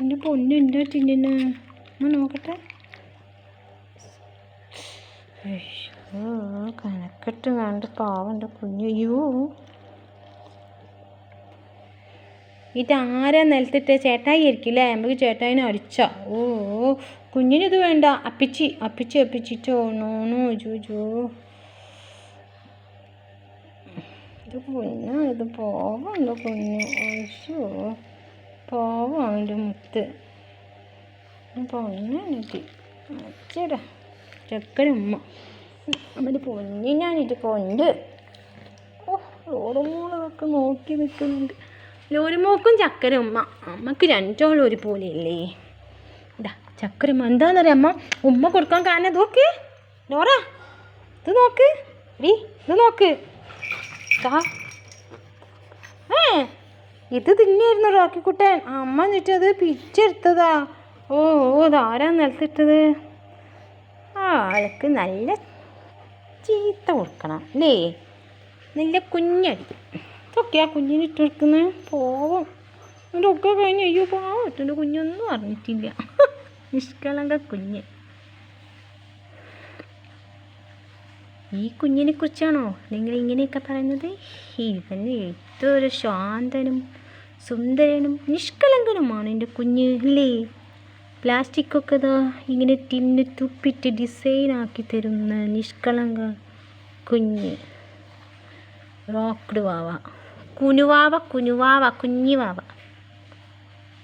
എൻ്റെ പൊന്നു എൻ്റെ ടിന്നു നോക്കട്ടെ. അയ്യോ കനക്കെട്ട് കണ്ട് പാവൻ്റെ കുഞ്ഞു. അയ്യോ ഇതാരാ നിലത്തിട്ട്? ചേട്ടായി ആയിരിക്കില്ലേ? നമുക്ക് ചേട്ടായിനെ അടിച്ചാ. ഓ കുഞ്ഞിനിത് വേണ്ട. അപ്പിച്ചിട്ടോ നോണോ ജോജോ. ഇത് കുഞ്ഞാ, ഇത് പാവൻ്റെ കുഞ്ഞ്. അയ്യോ പാവം അവൻ്റെ മുത്ത് പൊന്നാനിട്ട് അച്ചടാ ചക്കരമ്മ അവൻ്റെ പൊന്നി ഞാനിട്ട് കൊണ്ട്. ഓ ലോറിമോളൊക്കെ നോക്കി നിൽക്കുന്നുണ്ട്. ലോറിമോക്കും ചക്കരമ്മ അമ്മക്ക് രണ്ടോളം ഒരു പോലെയല്ലേ. ഇതാ ചക്കരമ്മ എന്താണെന്നറിയാം അമ്മ ഉമ്മ കൊടുക്കാൻ കാരണം. നോക്ക് ലോറ, ഇത് നോക്ക് ഡി, ഇത് നോക്ക്. ഇത് തിന്നായിരുന്നു റോക്കിക്കുട്ടൻ. അമ്മ എന്നിട്ട് അത് പിച്ചെടുത്തതാ. ഓ ഇതാരാ നിലത്തിട്ടത്? ആൾക്ക് നല്ല ചീത്ത കൊടുക്കണം അല്ലേ? നല്ല കുഞ്ഞടി ഇതൊക്കെ ആ കുഞ്ഞിന് ഇട്ട് കൊടുക്കുന്നത്. പോവും എൻ്റെ ഒക്കെ കഴിഞ്ഞ്. അയ്യോ പാവം എൻ്റെ കുഞ്ഞൊന്നും അറിഞ്ഞിട്ടില്ല. നിഷ്കളങ്ക കുഞ്ഞ്. ഈ കുഞ്ഞിനെ കുറിച്ചാണോ നിങ്ങൾ ഇങ്ങനെയൊക്കെ പറയുന്നത്? ഇവന് എത്ര ശാന്തനും സുന്ദരനും നിഷ്കളങ്കനുമാണ് എൻ്റെ കുഞ്ഞ് അല്ലേ? പ്ലാസ്റ്റിക്കൊക്കെ ഇതാ ഇങ്ങനെ തിന്ന് തുപ്പിട്ട് ഡിസൈനാക്കി തരുന്ന നിഷ്കളങ്ക കുഞ്ഞ്. റോക്ക്ഡ് വാവ, കുഞ്ഞു വാവ.